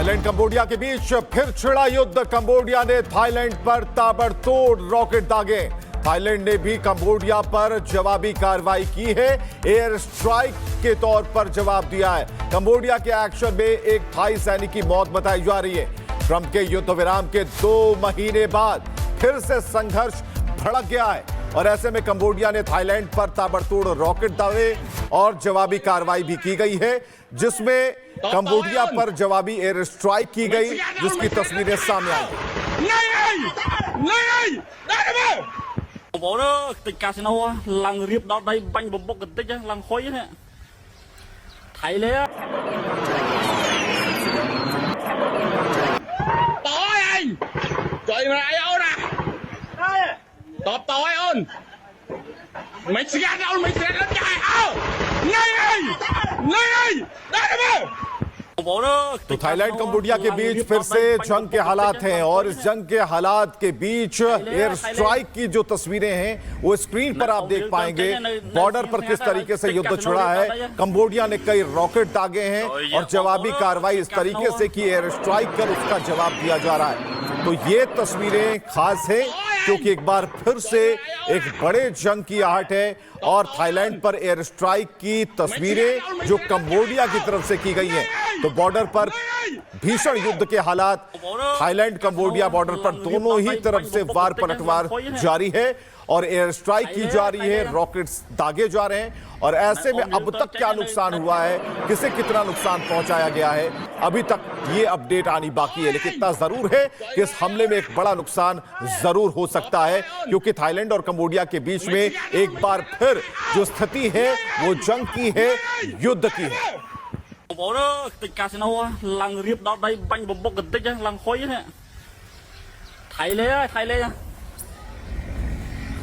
Thailand Cambodia के बीच फिर छिड़ा युद्ध। कंबोडिया ने थाईलैंड पर ताबड़तोड़ रॉकेट दागे। थाईलैंड ने भी कंबोडिया पर जवाबी कार्रवाई की है। एयर स्ट्राइक के तौर पर जवाब दिया है। कंबोडिया के एक्शन में एक थाई सैनिक की मौत बताई जा रही है। ट्रंप के युद्ध विराम के 2 महीने बाद फिर से संघर्ष भड़क गया है और ऐसे में कंबोडिया ने थाईलैंड पर ताबड़तोड़ रॉकेट दागे और जवाबी कार्रवाई भी की गई है, जिसमें कंबोडिया पर जवाबी एयर स्ट्राइक की गई, जिसकी तस्वीरें सामने आई। Bộ đó tịch casino lăng riệp đó đây banh bột bột tích lăng khói thế thấy lẽ tối anh trời mà ai ôn à tọp tối ôn mày sẽ ra đâu mày sẽ ra chạy áo ngay đây तो Thailand Cambodia के बीच फिर से जंग के हालात हैं और इस जंग के हालात के बीच एयर स्ट्राइक की जो तस्वीरें हैं वो स्क्रीन पर आप देख पाएंगे। बॉर्डर पर किस तरीके से युद्ध छिड़ा है। कंबोडिया ने कई रॉकेट दागे हैं और जवाबी कार्रवाई इस तरीके से कि एयर स्ट्राइक कर उसका जवाब दिया जा रहा है। तो ये तस्वीरें खास है क्योंकि एक बार फिर से एक बड़े जंग की आहट है और थाईलैंड पर एयर स्ट्राइक की तस्वीरें जो कंबोडिया की तरफ से की गई हैं। तो बॉर्डर पर भीषण युद्ध के हालात, थाईलैंड कंबोडिया बॉर्डर पर दोनों ही तरफ से वार पलटवार जारी है और एयर स्ट्राइक की जा रही है, रॉकेट्स दागे जा रहे हैं। और ऐसे में अब तक क्या नुकसान हुआ है, किसे कितना नुकसान पहुंचाया गया है, अभी तक ये अपडेट आनी बाकी है। लेकिन इतना जरूर है कि इस हमले में एक बड़ा नुकसान जरूर हो सकता है क्योंकि थाईलैंड और कंबोडिया के बीच में एक बार फिर जो स्थिति है वो जंग की है, युद्ध की है। Bộ đó tịch casino lăng riệp đó đây banh bột bột tích lăng khói thế thấy lẽ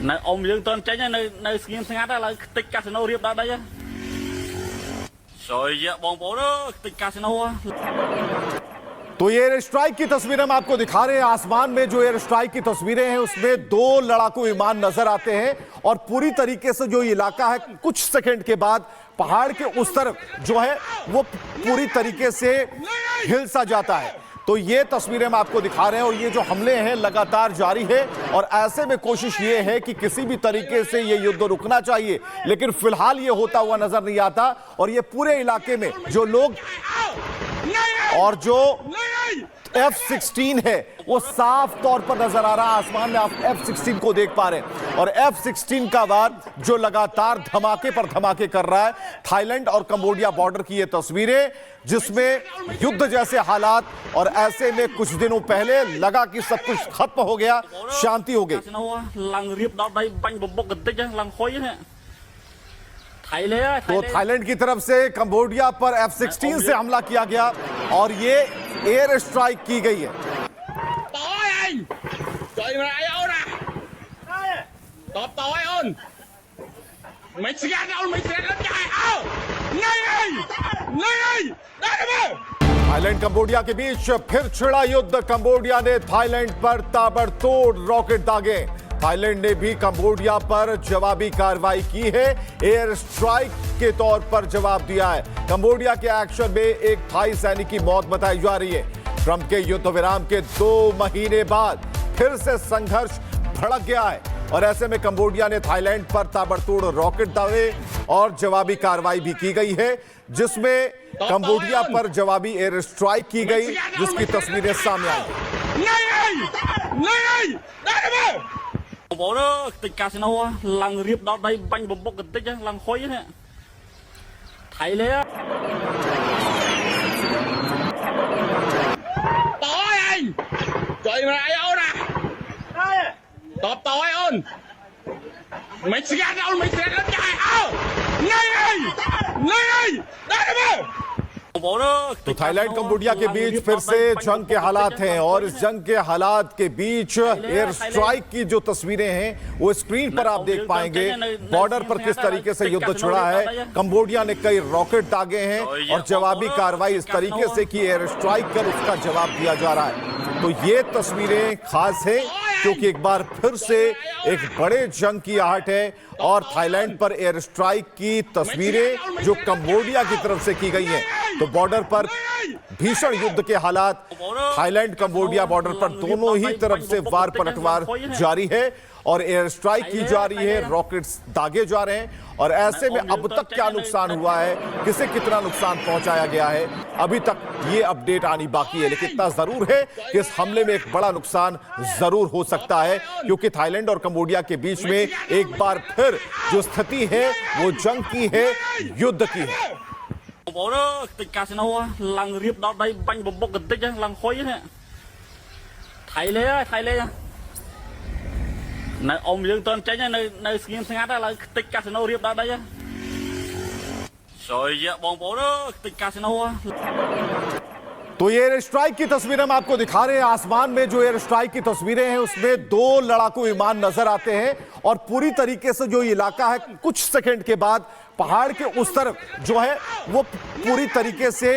này ông dương tên tránh nơi nơi skin sang á là tịch casino riệp đó đây rồi dạ bọn bộ đó tịch casino। तो ये air strike की तस्वीरें हम आपको दिखा रहे हैं। आसमान में जो एयर स्ट्राइक की तस्वीरें हैं उसमें 2 लड़ाकू विमान नजर आते हैं और पूरी तरीके से जो इलाका है कुछ सेकंड के बाद पहाड़ के उस तरफ जो है वो पूरी तरीके से हिल सा जाता है। तो ये तस्वीरें हम आपको दिखा रहे हैं और ये जो हमले हैं लगातार जारी है और ऐसे में कोशिश ये है कि किसी भी तरीके से ये युद्ध रुकना चाहिए, लेकिन फिलहाल ये होता हुआ नजर नहीं आता। और ये पूरे इलाके में जो लोग और जो F-16 है वो साफ तौर पर नजर आ रहा है। आसमान में आप F-16 को देख पा रहे हैं और F-16 का वार जो लगातार धमाके पर धमाके कर रहा है। थाईलैंड और कंबोडिया बॉर्डर की ये तस्वीरें जिसमें युद्ध जैसे हालात और ऐसे में कुछ दिनों पहले लगा कि सब कुछ खत्म हो गया, शांति हो गई। तो थाईलैंड की तरफ से कंबोडिया पर F-16 से हमला किया गया और ये एयर स्ट्राइक की गई है। थाईलैंड कंबोडिया के बीच फिर छिड़ा युद्ध। कंबोडिया ने थाईलैंड पर ताबड़तोड़ रॉकेट दागे। थाईलैंड ने भी कंबोडिया पर जवाबी कार्रवाई की है। एयर स्ट्राइक के तौर पर जवाब दिया है। कंबोडिया के एक्शन में एक थाई सैनिक की मौत बताई जा रही है। ट्रंप के युद्ध विराम के 2 महीने बाद फिर से संघर्ष भड़क गया है और ऐसे में कंबोडिया ने थाईलैंड पर ताबड़तोड़ रॉकेट दागे और जवाबी कार्रवाई भी की गई है, जिसमें कंबोडिया पर जवाबी एयर स्ट्राइक की गई, जिसकी तस्वीरें सामने आई। Bộ đó tịch casino lăng riệp đó đây banh bột bột tích lăng khói thế thấy lẽ tối anh trời mà ai ôn à tọp tối ôn mày sẽ ra đâu mày sẽ ra chạy áo ngay đây तो Thailand Cambodia के बीच फिर से जंग के हालात हैं और इस जंग के हालात के बीच एयर स्ट्राइक की जो तस्वीरें हैं वो स्क्रीन पर आप देख पाएंगे। बॉर्डर पर किस तरीके से युद्ध छिड़ा है। कंबोडिया ने कई रॉकेट दागे हैं और जवाबी कार्रवाई इस तरीके से कि एयर स्ट्राइक कर उसका जवाब दिया जा रहा है। तो ये तस्वीरें खास है क्योंकि एक बार फिर से एक बड़े जंग की आहट है और थाईलैंड पर एयर स्ट्राइक की तस्वीरें जो कंबोडिया की तरफ से की गई हैं। तो बॉर्डर पर भीषण युद्ध के हालात थाईलैंड कंबोडिया बॉर्डर पर दोनों ही तरफ से वार पलटवार जारी है और एयर स्ट्राइक की जा रही है, रॉकेट्स दागे जा रहे हैं। और ऐसे में अब तक क्या नुकसान हुआ है, किसे कितना नुकसान पहुंचाया गया है, अभी तक ये अपडेट आनी बाकी है। लेकिन इतना जरूर है कि इस हमले में एक बड़ा नुकसान जरूर हो सकता है, क्योंकि थाईलैंड और कंबोडिया के बीच में एक बार फिर जो स्थिति है वो जंग की है, युद्ध की है। तो ये एयर स्ट्राइक की तस्वीरें हम आपको दिखा रहे हैं। आसमान में जो एयर स्ट्राइक की तस्वीरें हैं उसमें 2 लड़ाकू विमान नजर आते हैं और पूरी तरीके से जो इलाका है कुछ सेकंड के बाद पहाड़ के उस तरफ जो है वो पूरी तरीके से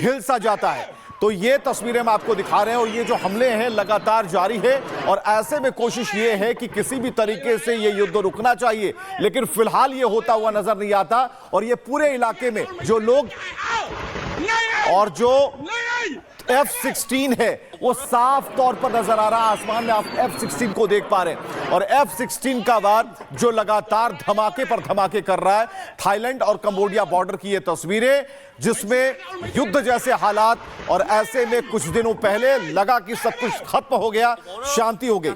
हिल सा जाता है। तो ये तस्वीरें हम आपको दिखा रहे हैं और ये जो हमले हैं लगातार जारी है और ऐसे में कोशिश ये है कि किसी भी तरीके से ये युद्ध रुकना चाहिए, लेकिन फिलहाल ये होता हुआ नजर नहीं आता। और ये पूरे इलाके में जो लोग और जो F-16 है वो साफ तौर पर नजर आ रहा है। आसमान में आप F-16 को देख पा रहे हैं और F-16 का वार जो लगातार धमाके पर धमाके कर रहा है। थाईलैंड और कंबोडिया बॉर्डर की ये तस्वीरें जिसमें युद्ध जैसे हालात, और ऐसे में कुछ दिनों पहले लगा कि सब कुछ खत्म हो गया, शांति हो गई।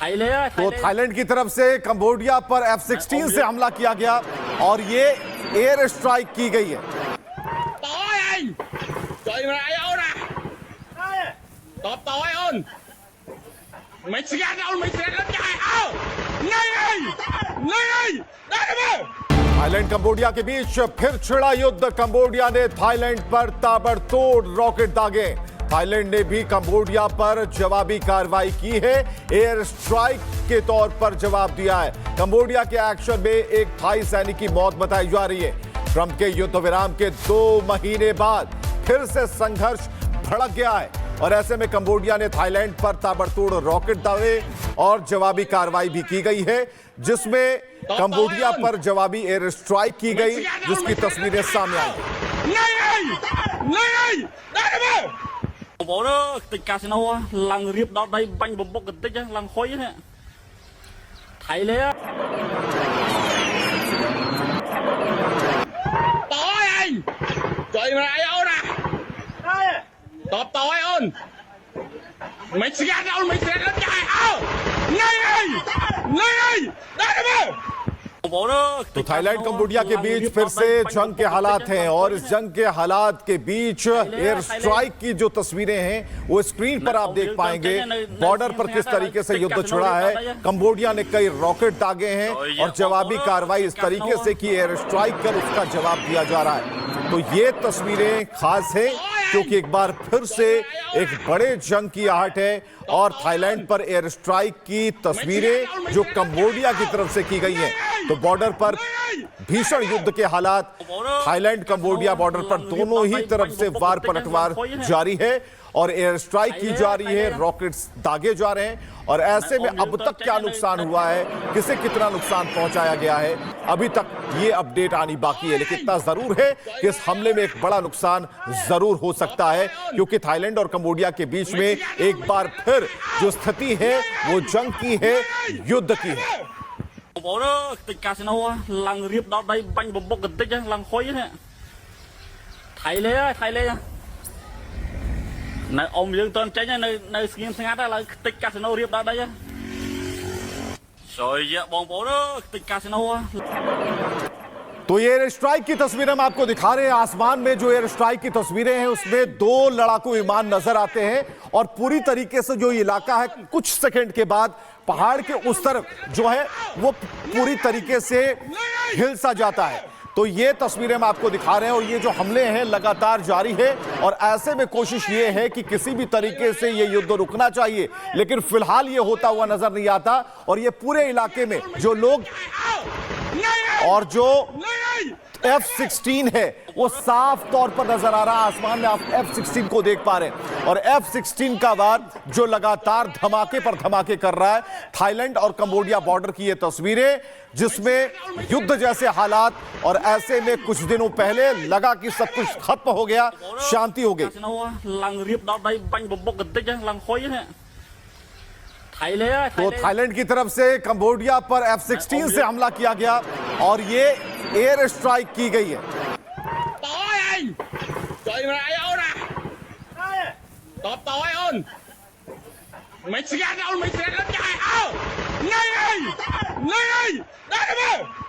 तो थाईलैंड की तरफ से कंबोडिया पर F-16 से हमला किया गया और ये एयर स्ट्राइक की गई है। थाईलैंड कंबोडिया के बीच फिर छिड़ा युद्ध। कंबोडिया ने थाईलैंड पर ताबड़तोड़ रॉकेट दागे। थाईलैंड ने भी कंबोडिया पर जवाबी कार्रवाई की है, एयर स्ट्राइक के तौर पर जवाब दिया है। कंबोडिया के एक्शन में एक थाई सैनिक की मौत बताई जा रही है। ट्रंप के युद्ध विराम के 2 महीने बाद फिर से संघर्ष भड़क गया है और ऐसे में कंबोडिया ने थाईलैंड पर ताबड़तोड़ रॉकेट दागे और जवाबी कार्रवाई भी की गई है, जिसमें कंबोडिया पर जवाबी एयर स्ट्राइक की गई, जिसकी तस्वीरें सामने आई। तो थाईलैंड कंबोडिया के बीच फिर से जंग के हालात हैं और इस जंग के हालात के बीच एयर स्ट्राइक की जो तस्वीरें हैं वो स्क्रीन पर आप देख पाएंगे। बॉर्डर पर किस तरीके से युद्ध छिड़ा है, कंबोडिया ने कई रॉकेट दागे हैं और जवाबी कार्रवाई इस तरीके से कि एयर स्ट्राइक कर उसका जवाब दिया जा रहा है। तो ये तस्वीरें खास है क्योंकि एक बार फिर से एक बड़े जंग की आहट है और थाईलैंड पर एयर स्ट्राइक की तस्वीरें जो कंबोडिया की तरफ से की गई हैं। तो बॉर्डर पर भीषण युद्ध के हालात थाईलैंड कंबोडिया बॉर्डर पर दोनों ही तरफ से वार पलटवार जारी है और एयर स्ट्राइक की जा रही है, रॉकेट्स दागे जा रहे हैं। और ऐसे में अब तक क्या नुकसान हुआ है, किसे कितना नुकसान पहुंचाया गया है, अभी तक ये अपडेट आनी बाकी है। लेकिन इतना जरूर है कि इस हमले में एक बड़ा नुकसान जरूर हो सकता है, क्योंकि थाईलैंड और कंबोडिया के बीच में एक बार फिर जो स्थिति है वो जंग की है, युद्ध की है। तो ये एयर स्ट्राइक की तस्वीरें हम आपको दिखा रहे हैं। आसमान में जो एयर स्ट्राइक की तस्वीरें हैं उसमें 2 लड़ाकू विमान नजर आते हैं और पूरी तरीके से जो इलाका है कुछ सेकंड के बाद पहाड़ के उस तरफ जो है वो पूरी तरीके से हिल सा जाता है। तो ये तस्वीरें हम आपको दिखा रहे हैं और ये जो हमले हैं लगातार जारी है और ऐसे में कोशिश ये है कि किसी भी तरीके से ये युद्ध रुकना चाहिए, लेकिन फिलहाल ये होता हुआ नजर नहीं आता। और ये पूरे इलाके में जो लोग और जो F-16 है वो साफ तौर पर नजर आ रहा है। आसमान में आप F-16 को देख पा रहे हैं और F-16 का वार जो लगातार धमाके पर धमाके कर रहा है। थाईलैंड और कंबोडिया बॉर्डर की ये तस्वीरें जिसमें युद्ध जैसे हालात, और ऐसे में कुछ दिनों पहले लगा कि सब कुछ खत्म हो गया, शांति हो गई। तो थाईलैंड की तरफ से कंबोडिया पर F-16 से हमला किया गया और ये एयर स्ट्राइक की गई है।